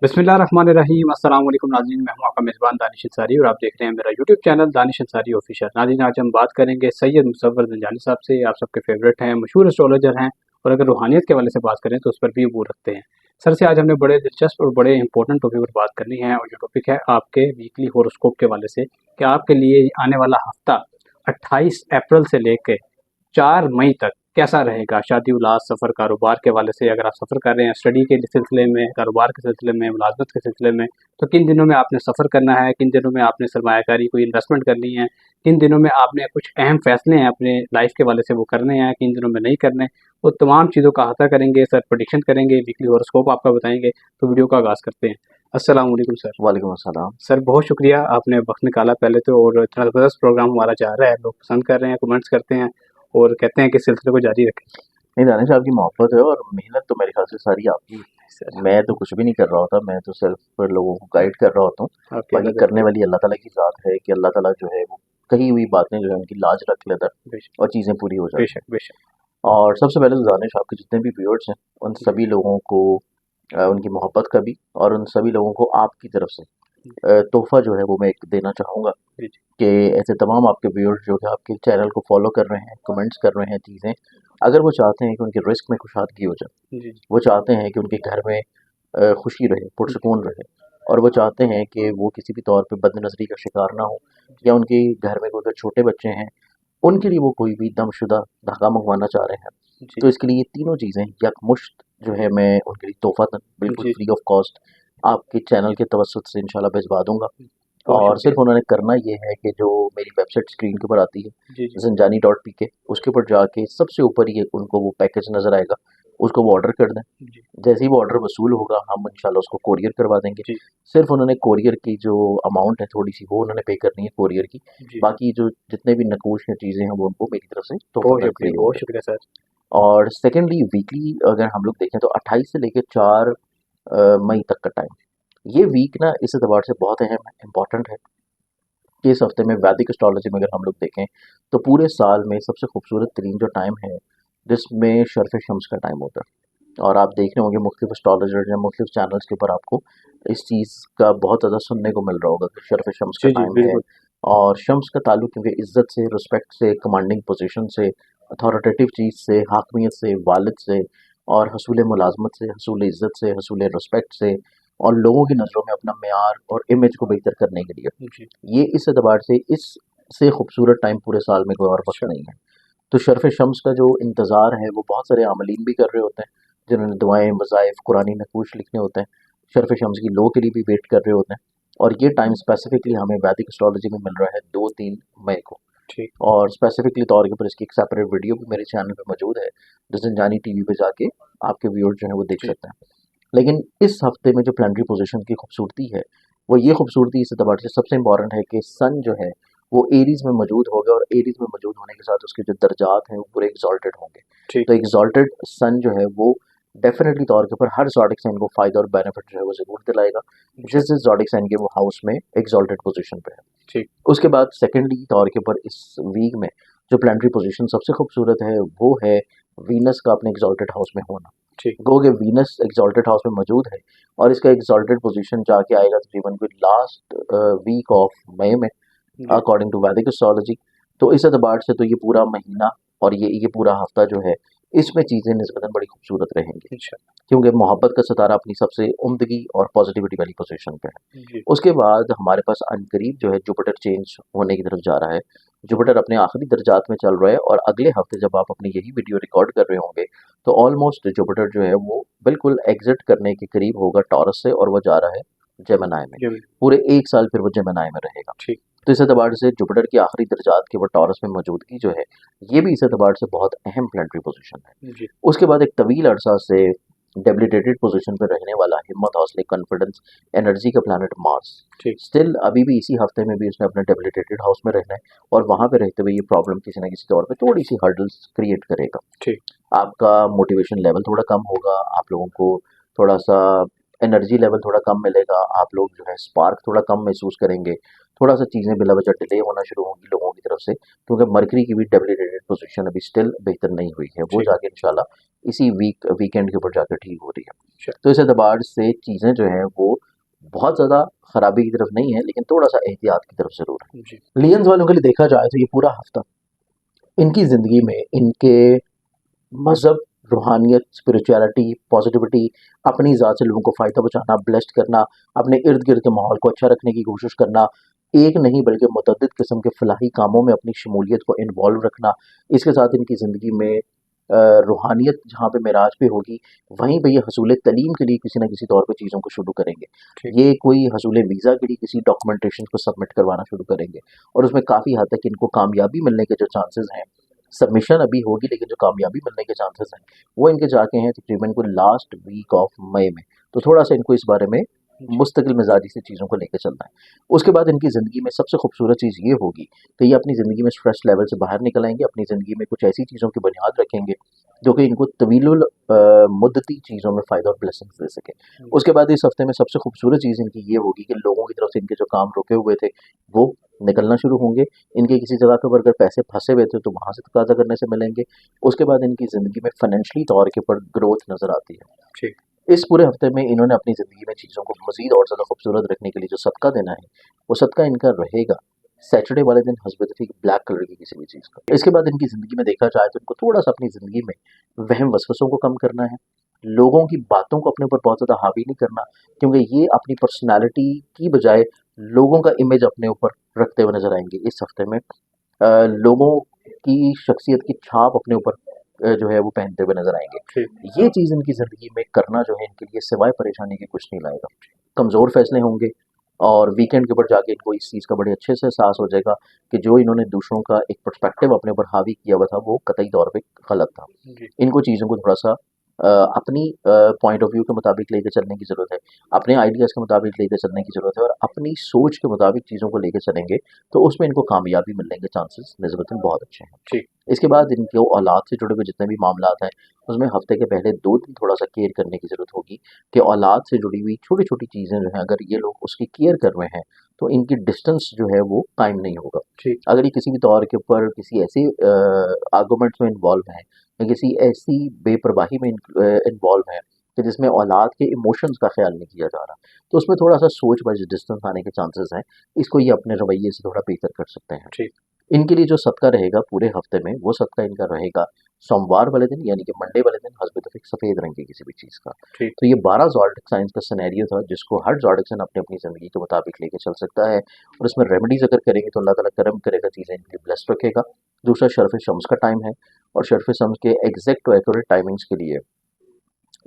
बिस्मिल्लाहिर्रहमानिर्रहीम अस्सलाम वालेकुम नाज़रीन, मैं हूं आपका मेज़बान दानिश अंसारी और आप देख रहे हैं मेरा YouTube channel Danish Ansari official. नाज़रीन, आज हम बात करेंगे सैयद मुसव्वर ज़ंजानी साहब से। आप सबके फेवरेट हैं, मशहूर एस्ट्रोलॉजर हैं और अगर रूहानियत के हवाले से बात करें तो उस पर भी वो रखते हैं। सर से आज हमने बड़े दिलचस्प और बड़े इंपॉर्टेंट टॉपिक पर बात करनी है और जो टॉपिक है आपके वीकली हॉरोस्कोप के हवाले से कि आपके लिए आने वाला हफ्ता 28 अप्रैल से लेकर 4 मई तक कैसा रहेगा। शादी उलास सफ़र कारोबार के हवाले से, अगर आप सफ़र कर रहे हैं स्टडी के सिलसिले में, कारोबार के सिलसिले में, मुलाजमत के सिलसिले में, तो किन दिनों में आपने सफ़र करना है, किन दिनों में आपने सरमायाकारी कोई इन्वेस्टमेंट करनी है, किन दिनों में आपने कुछ अहम फैसले हैं अपने लाइफ के हवाले से वो करने हैं, किन दिनों में नहीं करने, वो तमाम चीज़ों का अहाता करेंगे सर, प्रेडिक्शन करेंगे, वीकली हॉरोस्कोप आपका बताएंगे। तो वीडियो का आगाज़ करते हैं। अस्सलाम वालेकुम सर। वालेकुम अस्सलाम। सर बहुत शुक्रिया, आपने वक्त निकाला पहले तो, और इतना ज़बरदस्त प्रोग्राम हमारा जा रहा है, लोग पसंद कर रहे हैं, कमेंट्स करते हैं और कहते हैं कि इस सिलसिले को जारी रखें। नहीं, दानिश आपकी मोहब्बत है और मेहनत तो मेरे ख्याल से सारी आपकी है। मैं तो कुछ भी नहीं कर रहा होता, मैं तो सिर्फ लोगों को गाइड कर रहा होता हूँ। आपके बाकी अल्लाह करने वाली अल्लाह ताला की ज़ात है कि अल्लाह ताला जो है वो कही हुई बातें जो है उनकी लाज रख लेता है बेशक और चीज़ें पूरी हो जाती हैं। बेशक बेशक। और सबसे पहले तो दानिश आपके जितने भी व्यूअर्स हैं उन सभी लोगों को उनकी मोहब्बत का भी और उन सभी लोगों को आपकी तरफ से तोहफ़ा जो है वो मैं एक देना चाहूँगा जी जी कि ऐसे तमाम आपके व्यूअर्स जो कि आपके चैनल को फॉलो कर रहे हैं, कमेंट्स कर रहे हैं चीज़ें, अगर वो चाहते हैं कि उनके रिस्क में कुशादगी हो जाए, जी जी वो चाहते हैं कि उनके घर में खुशी रहे, पुरसुकून रहे और वो चाहते हैं कि वो किसी भी तौर पे बदनज़री का शिकार ना हो या उनके घर में कोई अगर छोटे बच्चे हैं, उनके लिए वो कोई भी दमशुदा धागा मंगवाना चाह रहे हैं। जी तो इसके लिए ये तीनों चीज़ें यकमुश्त जो है मैं उनके लिए तोहफ़ा बिल्कुल जी फ्री ऑफ कॉस्ट आपके चैनल के तवज्जुह से इंशाल्लाह भिजवा दूँगा। बहुत और शुक्रिया। सिर्फ उन्होंने करना ये है कि जो मेरी वेबसाइट स्क्रीन के ऊपर आती है जी जी zanjani.pk, उसके ऊपर जाके सबसे ऊपर ये उनको वो पैकेज नज़र आएगा, उसको वो ऑर्डर कर दें। जी जैसे ही वो ऑर्डर वसूल होगा हम इंशाल्लाह उसको कोरियर करवा देंगे। जी सिर्फ उन्होंने कोरियर की जो अमाउंट है थोड़ी सी वो उन्होंने पे करनी है कोरियर की। जी। बाकी जो जितने भी नकूश या चीज़ें हैं वो उनको मेरी तरफ से बहुत तोहफ़तन शुक्रिया, फ्री बहुत होंगे। शुक्रिया सर। और सेकेंडली वीकली अगर हम लोग देखें तो 28 से लेकर 4 मई तक का टाइम, ये वीक ना इस एतबार से बहुत अहम है, इम्पॉर्टेंट है कि इस हफ्ते में वैदिक एस्ट्रोलॉजी में अगर हम लोग देखें तो पूरे साल में सबसे खूबसूरत तरीन जो टाइम है जिसमें शर्फ शम्स का टाइम होता है। और आप देख रहे होंगे मुख्तलिफ एस्ट्रोलॉजर या मुख्तलिफ चैनल्स के ऊपर आपको इस चीज़ का बहुत ज़्यादा सुनने को मिल रहा होगा कि शर्फ शम्स का जी जी टाइम है। बिल्कुल। और शम्स का ताल्लुक क्योंकि इज़्ज़त से, रिस्पेक्ट से, कमांडिंग पोजीशन से, अथॉरिटेटिव चीज़ से, हाकमियत से, वालिद से और हसूल मुलाजमत से, हसूल इज़्ज़त से, हसूल रिस्पेक्ट से और लोगों की नज़रों में अपना मेयार और इमेज को बेहतर करने के लिए, जी ये इस एतबार से इससे खूबसूरत टाइम पूरे साल में कोई और वक्त अच्छा। नहीं है। तो शर्फ शम्स का जो इंतज़ार है वो बहुत सारे आमलीन भी कर रहे होते हैं जिन्होंने दुआएं वज़ाइफ कुरानी नकूश लिखने होते हैं, शर्फ शम्स की लो के लिए भी वेट कर रहे होते हैं। और ये टाइम स्पेसिफिकली हमें वैदिक एस्ट्रोलॉजी में मिल रहा है 2-3 मई को। ठीक। और स्पेसिफिकली तौर के ऊपर इसकी एक सेपरेट वीडियो भी मेरे चैनल पे मौजूद है जो ज़ंजानी टीवी पे जाके आपके व्यूअर्स जो है वो देख जी सकते हैं। लेकिन इस हफ्ते में जो प्लानिटरी पोजीशन की खूबसूरती है वो ये खूबसूरती इस एतबार से सबसे इम्पॉर्टेंट है कि सन जो है वो एरीज में मौजूद होगा और एरीज में मौजूद होने के साथ उसके जो दर्जात हैं वो पूरे एग्जॉल्टेड होंगे। ठीक। तो एग्जॉल्टेड सन जो है वो डेफिनेटली तौर के ऊपर हर ज़ोडिक साइन को फ़ायदा और बेनिफिट जो है वो ज़रूर दिलाएगा अच्छा। जिस जिस ज़ोडिक साइन के वो हाउस में एग्जॉल्टेड पोजीशन पे है। ठीक। उसके बाद सेकेंडली तौर के ऊपर इस वीक में जो प्लानिटरी पोजीशन सबसे खूबसूरत है वो है वीनस का अपने एग्जॉल्टेड हाउस में होना। ठीक। गो कि वीनस एग्जॉल्टेड हाउस में मौजूद है और इसका एग्जॉल्टेड पोजीशन जाके आएगा तकरीबन कोई लास्ट वीक ऑफ मई में जी अकॉर्डिंग टू वैदिक एस्ट्रोलॉजी। तो इस एतबार से तो ये पूरा महीना और ये पूरा हफ्ता जो है इसमें चीज़ें निस्बतन बड़ी खूबसूरत रहेंगी अच्छा। क्योंकि मोहब्बत का सितारा अपनी सबसे उम्दगी और पॉजिटिविटी वाली पोजीशन पे है। जी उसके बाद हमारे पास अनकरीब जो है जुपिटर चेंज होने की तरफ जा रहा है। जुपिटर अपने आखिरी दर्जात में चल रहा है और अगले हफ्ते जब आप अपनी यही वीडियो रिकॉर्ड कर रहे होंगे तो ऑलमोस्ट जुपिटर जो है वो बिल्कुल एग्जिट करने के करीब होगा टॉरस से और वो जा रहा है जेमिनी में। जी पूरे 1 साल फिर वो जेमिनी में रहेगा। ठीक। तो इस एतबार से जुपिटर की आखिरी दर्जात के वो टॉरस में मौजूदगी जो है ये भी इस एतबार से बहुत अहम प्लानिटरी पोजीशन है। जी उसके बाद एक तवील अरसा से डेबिलिटेटेड पोजीशन पर रहने वाला हिम्मत हौसले कॉन्फिडेंस एनर्जी का प्लानट मार्स ठीक। स्टिल अभी भी इसी हफ्ते में भी उसने अपने डेबिलिटेटेड हाउस में रहना है और वहां पे रहते हुए ये प्रॉब्लम किसी ना किसी तौर पे थोड़ी सी हर्डल्स क्रिएट करेगा। ठीक। आपका मोटिवेशन लेवल थोड़ा कम होगा, आप लोगों को थोड़ा सा एनर्जी लेवल थोड़ा कम मिलेगा, आप लोग जो है स्पार्क थोड़ा कम महसूस करेंगे, थोड़ा सा चीज़ें बिला वजह डिले होना शुरू होंगी लोगों की तरफ से, क्योंकि मरकरी की भी डेबिलिटेटेड पोजीशन अभी स्टिल बेहतर नहीं हुई है, वो जी। जाके इंशाल्लाह इसी वीकेंड के ऊपर जाकर ठीक हो रही है। अच्छा। तो इस एतबार से चीज़ें जो हैं वो बहुत ज़्यादा खराबी की तरफ नहीं है, लेकिन थोड़ा सा एहतियात की तरफ ज़रूर है। जी। लियंस वालों के लिए देखा जाए तो ये पूरा हफ्ता इनकी ज़िंदगी में इनके मज़हब, रूहानियत, स्पिरिचुअलिटी, पॉजिटिविटी, अपनी ज़ात से लोगों को फ़ायदा पहुँचाना, ब्लेस्ड करना, अपने इर्द-गिर्द के माहौल को अच्छा रखने की कोशिश करना, एक नहीं बल्कि मुतअद्दिद किस्म के फलाही कामों में अपनी शमूलियत को इन्वॉल्व रखना। इसके साथ इनकी ज़िंदगी में रूहानियत जहाँ पे मेराज पे होगी, वहीं पे ये हसूल तलीम के लिए किसी न किसी तौर पे चीज़ों को शुरू करेंगे। ठीक। ये कोई हसूल वीज़ा के लिए किसी डॉक्यूमेंटेशन को सबमिट करवाना शुरू करेंगे और उसमें काफ़ी हद तक इनको कामयाबी मिलने के जो चांसेस हैं, सबमिशन अभी होगी लेकिन जो कामयाबी मिलने के चांसेस हैं वो इनके जाके हैं तकरीबन को लास्ट वीक ऑफ मई में। तो थोड़ा सा इनको इस बारे में जी। मुस्तकिल मिजाजी से चीज़ों को लेकर चलना है। उसके बाद इनकी ज़िंदगी में सबसे खूबसूरत चीज़ ये होगी कि ये अपनी ज़िंदगी में स्ट्रेस लेवल से बाहर निकल आएंगे, अपनी ज़िंदगी में कुछ ऐसी चीज़ों की बुनियाद रखेंगे जो कि इनको तवीलुल मुद्दती चीज़ों में फ़ायदा और ब्लेसिंग्स दे सके। उसके बाद इस हफ्ते में सबसे खूबसूरत चीज़ इनकी ये होगी कि लोगों की तरफ से इनके जो काम रुके हुए थे वो निकलना शुरू होंगे। इनके किसी जगह पे अगर पैसे फंसे हुए थे तो वहाँ से तकाजा करने से मिलेंगे। उसके बाद इनकी ज़िंदगी में फाइनेंशियली तौर के ऊपर ग्रोथ नज़र आती है। ठीक। इस पूरे हफ्ते में इन्होंने अपनी ज़िंदगी में चीज़ों को मज़ीद और ज़्यादा खूबसूरत रखने के लिए जो सदका देना है, वो सदका इनका रहेगा सैटरडे वाले दिन हस्बैंडरी ब्लैक कलर की किसी भी चीज़ का। इसके बाद इनकी ज़िंदगी में देखा जाए तो इनको थोड़ा सा अपनी ज़िंदगी में वहम वसवसों को कम करना है, लोगों की बातों को अपने ऊपर बहुत ज़्यादा हावी नहीं करना, क्योंकि ये अपनी पर्सनैलिटी की बजाय लोगों का इमेज अपने ऊपर रखते हुए नज़र आएंगे इस हफ्ते में। लोगों की शख्सियत की छाप अपने ऊपर जो है वो पहनते हुए नज़र आएंगे। ठीक। ये चीज़ इनकी ज़िंदगी में करना जो है इनके लिए सिवाय परेशानी के कुछ नहीं लाएगा। कमज़ोर फैसले होंगे और वीकेंड के ऊपर जाके इनको इस चीज़ का बड़े अच्छे से एहसास हो जाएगा कि जो इन्होंने दूसरों का एक पर्सपेक्टिव अपने ऊपर हावी किया हुआ था वो कतई तौर पे गलत था। जी। इनको चीज़ों को थोड़ा सा अपनी पॉइंट ऑफ व्यू के मुताबिक लेके चलने की ज़रूरत है, अपने आइडियाज़ के मुताबिक लेके चलने की ज़रूरत है और अपनी सोच के मुताबिक चीज़ों को लेके चलेंगे तो उसमें इनको कामयाबी मिलने के चांसेस निस्बतन बहुत अच्छे हैं। ठीक। इसके बाद इनके औलाद से जुड़े हुए जितने भी मामलात हैं उसमें हफ्ते के पहले 2 दिन थोड़ा सा केयर करने की ज़रूरत होगी कि औलाद से जुड़ी हुई छोटी-छोटी चीज़ें जो हैं अगर ये लोग उसकी केयर कर रहे हैं तो इनकी डिस्टेंस जो है वो कायम नहीं होगा। ठीक। अगर ये किसी भी तौर के ऊपर किसी ऐसे आर्गुमेंट्स में इन्वॉल्व हैं या किसी ऐसी बेपरवाही में इन्वॉल्व हैं कि जिसमें औलाद के इमोशंस का ख्याल नहीं किया जा रहा, तो उसमें थोड़ा सा सोच वाइज डिस्टेंस आने के चांसेस हैं। इसको ये अपने रवैये से थोड़ा बेहतर कर सकते हैं। ठीक। इनके लिए जो सदका रहेगा पूरे हफ्ते में वो सदका इनका रहेगा सोमवार वाले दिन यानी कि मंडे वाले दिन हस्बैंड सफ़ेद रंग की किसी भी चीज़ का। ठीक। तो ये 12 ज़ोडिएक साइंस का सिनेरियो था जिसको हर ज़ोडिएक साइन अपनी अपनी ज़िंदगी के मुताबिक लेके चल सकता है और इसमें रेमेडीज़ अगर करेंगे तो अल्लाह ताला करम करेगा, चीज़ें इनके लिए ब्लेस्ड रखेगा। दूसरा शर्फ़ शम्स का टाइम है और शर्फ़ शम्स के एग्जैक्ट और एक्यूरेट टाइमिंग्स के लिए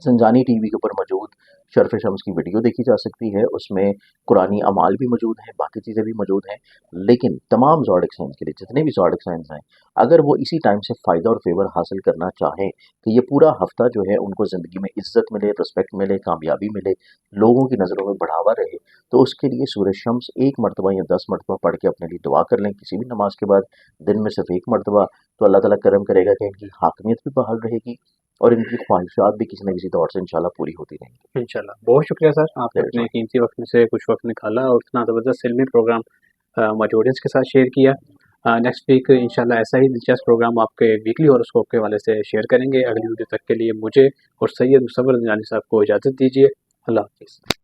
संजानी टीवी के ऊपर मौजूद शर्फ़ शम्स की वीडियो देखी जा सकती है। उसमें कुरानी अमाल भी मौजूद हैं, बाकी चीज़ें भी मौजूद हैं। लेकिन तमाम ज़ोडिएक साइंस के लिए जितने भी ज़ोडिएक साइंस हैं, अगर वो इसी टाइम से फ़ायदा और फ़ेवर हासिल करना चाहें कि ये पूरा हफ्ता जो है उनको ज़िंदगी में इज़्ज़त मिले, रिस्पेक्ट मिले, कामयाबी मिले, लोगों की नज़रों में बढ़ावा रहे, तो उसके लिए सूरह शम्स 1 मरतबा या 10 मरतबा पढ़ के अपने लिए दुआ कर लें किसी भी नमाज के बाद, दिन में सिर्फ 1 मरतबा। तो अल्लाह ताला करम करेगा कि इनकी हाकिमियत भी बहाल रहेगी और इनकी ख्वाहिशात भी किसी न किसी तौर से इंशाल्लाह पूरी होती रहेंगी। इंशाल्लाह। बहुत शुक्रिया सर, आपने That is अपने all. कीमती वक्त में से कुछ वक्त निकाला और इतना ज़बरदस्त इल्मी प्रोग्राम हमारे ऑडियंस के साथ शेयर किया। नेक्स्ट वीक इंशाल्लाह ऐसा ही दिलचस्प प्रोग्राम आपके वीकली हॉरोस्कोप के हवाले से शेयर करेंगे। अगली वीडियो तक के लिए मुझे और सैयद मुसव्वर रंजानी साहब को इजाज़त दीजिए। अल्लाह हाफ़िज़।